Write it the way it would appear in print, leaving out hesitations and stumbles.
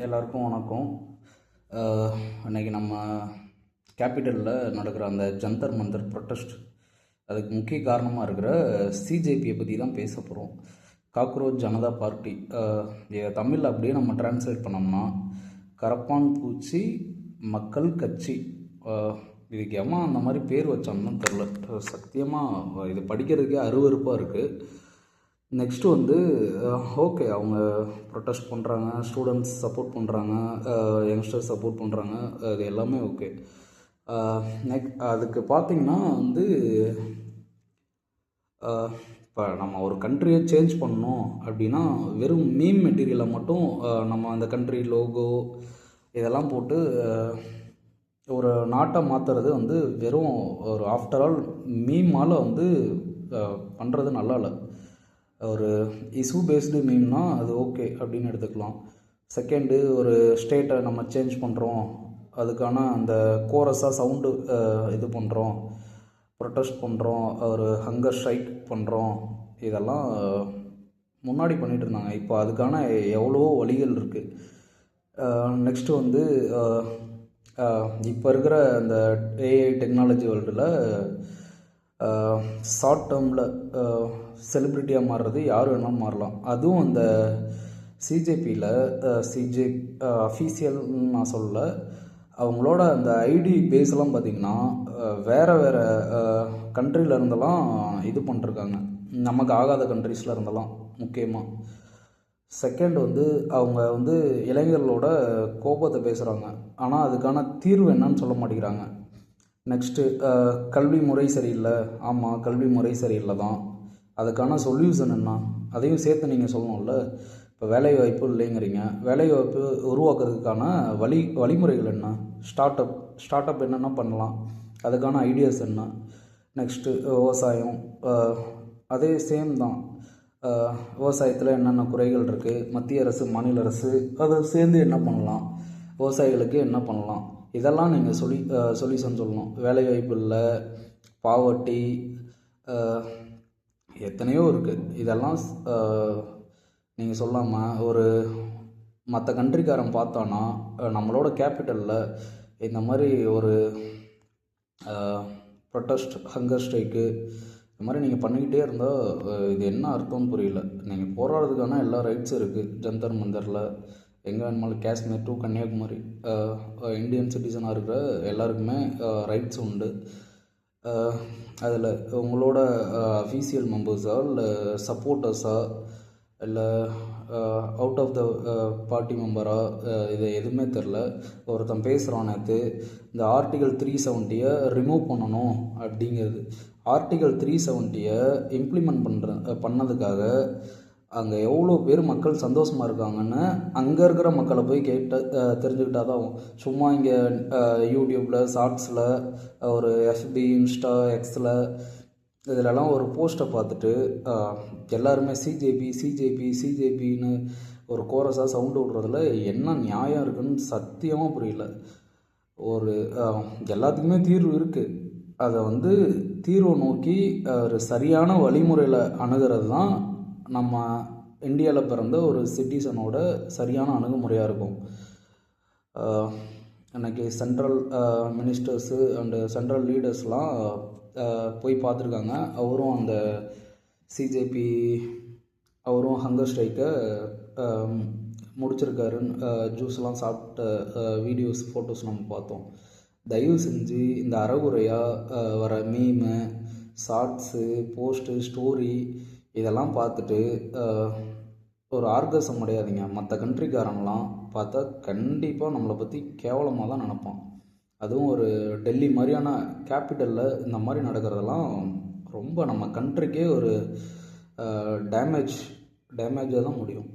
எல்லாருக்கும் வணக்கம். அன்றைக்கி நம்ம கேபிட்டலில் நடக்கிற அந்த ஜந்தர் மந்தர் ப்ரொட்டஸ்ட், அதுக்கு முக்கிய காரணமாக இருக்கிற சிஜேபியை பற்றி தான் பேச போகிறோம். Cockroach Janata party. தமிழில் அப்படியே நம்ம டிரான்ஸ்லேட் பண்ணோம்னா கரப்பான் பூச்சி மக்கள் கட்சி. இதுக்கு ஏமா அந்த மாதிரி பேர் வச்சோம்னு தெரில. சத்தியமாக இது படிக்கிறதுக்கே அருவருப்பாக இருக்குது. நெக்ஸ்ட்டு ஓகே, அவங்க ப்ரொட்டஸ்ட் பண்ணுறாங்க, ஸ்டூடெண்ட்ஸ் சப்போர்ட் பண்ணுறாங்க, யங்ஸ்டர்ஸ் சப்போர்ட் பண்ணுறாங்க, அது எல்லாமே ஓகே. அதுக்கு பார்த்திங்கன்னா இப்போ நம்ம ஒரு கண்ட்ரியை சேஞ்ச் பண்ணணும் அப்படின்னா வெறும் மீம் மெட்டீரியலை மட்டும் நம்ம அந்த கண்ட்ரி லோகோ இதெல்லாம் போட்டு ஒரு நாட்டை மாற்றுறது வெறும் ஒரு ஆஃப்டர் ஆல் மீமால் பண்ணுறது நல்லா இல்லை. ஒரு இஷ்யூ பேஸ்டு மீம்னா அது ஓகே அப்படின்னு எடுத்துக்கலாம். செகண்டு, ஒரு ஸ்டேட்டை நம்ம சேஞ்ச் பண்ணுறோம், அதுக்கான அந்த கோரஸாக சவுண்டு இது பண்ணுறோம், ப்ரொட்டஸ்ட் பண்ணுறோம், ஒரு ஹங்கர் ஸ்ட்ரைக் பண்ணுறோம், இதெல்லாம் முன்னாடி பண்ணிகிட்டு இருந்தாங்க. இப்போ அதுக்கான எவ்வளோ வழிகள் இருக்குது. நெக்ஸ்ட்டு இப்போ இருக்கிற அந்த ஏஐ டெக்னாலஜி வேர்ல்டில் ஷார்ட் டேர்மில் செலிப்ரிட்டியாக மாறுறது யார் வேணாலும் மாறலாம். அதுவும் அந்த சிஜேபியில் அஃபீஷியல்னு நான் சொல்லலை, அவங்களோட அந்த ஐடி பேஸ்லாம் பார்த்திங்கன்னா வேறு கண்ட்ரியில் இருந்தெல்லாம் இது பண்ணிருக்காங்க, நமக்கு ஆகாத கண்ட்ரீஸில் இருந்தெல்லாம் முக்கியமாக. செகண்ட் அவங்க இளைஞர்களோட கோபத்தை பேசுகிறாங்க, ஆனால் அதுக்கான தீர்வு என்னன்னு சொல்ல மாட்டேங்கிறாங்க. நெக்ஸ்ட்டு, கல்வி முறை சரியில்லை. ஆமாம், கல்வி முறை சரியில்லை தான். அதுக்கான சொல்யூஷன் என்ன, அதையும் சேர்த்து நீங்கள் சொல்லணும்ல. இப்போ வேலைவாய்ப்பு இல்லைங்கிறீங்க, வேலைவாய்ப்பு உருவாக்குறதுக்கான வழிமுறைகள் என்ன, ஸ்டார்ட் அப் என்னென்ன பண்ணலாம், அதுக்கான ஐடியாஸ் என்ன. நெக்ஸ்ட்டு, விவசாயம். அதே சேம் தான். விவசாயத்தில் என்னென்ன குறைகள் இருக்குது, மத்திய அரசு மாநில அரசு அதை சேர்ந்து என்ன பண்ணலாம், விவசாயிகளுக்கு என்ன பண்ணலாம், இதெல்லாம் நீங்கள் சொல்யூஷன் சொல்லணும். வேலைவாய்ப்பு இல்லை, பாவர்ட்டி, எத்தனையோ இருக்குது. இதெல்லாம் நீங்கள் சொல்லாமல் ஒரு மற்ற கண்ட்ரிக்காரன் பார்த்தானா நம்மளோட கேபிட்டலில் இந்த மாதிரி ஒரு ப்ரொட்டஸ்ட், ஹங்கர் ஸ்ட்ரைக்கு இந்த மாதிரி நீங்கள் பண்ணிக்கிட்டே இருந்தால் இது என்ன அர்த்தம்னு புரியல. நீங்கள் போராடுறதுக்கான எல்லா ரைட்ஸும் இருக்குது. ஜந்தர் மந்தரில் எங்கே வேணுமாலும், காஷ்மீர் டு கன்னியாகுமரி, இந்தியன் சிட்டிசனாக இருக்கிற எல்லாருக்குமே ரைட்ஸ் உண்டு. அதில் உங்களோட அஃபீஷியல் மெம்பர்ஸா இல்லை சப்போர்ட்டர்ஸா இல்லை அவுட் ஆஃப் த பார்ட்டி மெம்பரா, இது எதுவுமே தெரில. ஒருத்தன் பேசுகிறான் நேற்று, இந்த ஆர்டிகல் 370 ரிமூவ் பண்ணணும் அப்படிங்கிறது. ஆர்டிகல் 370 இம்ப்ளிமெண்ட் பண்ணதுக்காக அங்கே எவ்வளோ பேர் மக்கள் சந்தோஷமாக இருக்காங்கன்னு அங்கே இருக்கிற மக்களை போய் தெரிஞ்சுக்கிட்டால் தான். சும்மா இங்கே யூடியூப்பில், ஷார்ட்ஸில், ஒரு எஃபி, இன்ஸ்டா, எக்ஸில் இதிலலாம் ஒரு போஸ்ட்டை பார்த்துட்டு எல்லாருமே சிஜேபின்னு ஒரு கோரஸாக சவுண்டு விடுறதுல என்ன நியாயம் இருக்குதுன்னு சத்தியமாக புரியல. எல்லாத்துக்குமே தீர்வு இருக்குது. அதை தீர்வை நோக்கி ஒரு சரியான வழிமுறையில் அணுகிறது தான் நம்ம இந்தியாவில் பிறந்த ஒரு சிட்டிசனோட சரியான அணுகுமுறையாக இருக்கும். அன்றைக்கி சென்ட்ரல் மினிஸ்டர்ஸு அண்டு சென்ட்ரல் லீடர்ஸ்லாம் போய் பார்த்துருக்காங்க. அவரும் அந்த சிஜேபி அவரும் ஹங்கர் ஸ்ட்ரைக்கை முடிச்சிருக்காருன்னு ஜூஸ்லாம் சாப்பிட்ட வீடியோஸ், ஃபோட்டோஸ் நம்ம பார்த்தோம். தயவு செஞ்சு இந்த அறகுறையாக வர மீமு, ஷார்ட்ஸு, போஸ்ட்டு, ஸ்டோரி இதெல்லாம் பார்த்துட்டு ஒரு ஆர்கசம் அடையாதீங்க. மற்ற கண்ட்ரிக்காரங்களாம் பார்த்தா கண்டிப்பாக நம்மளை பற்றி கேவலமாக தான் நினப்பான். அதுவும் ஒரு டெல்லி மாதிரியான கேபிட்டலில் இந்த மாதிரி நடக்கிறதெல்லாம் ரொம்ப நம்ம கண்ட்ரிக்கே ஒரு டேமேஜாக தான் முடியும்.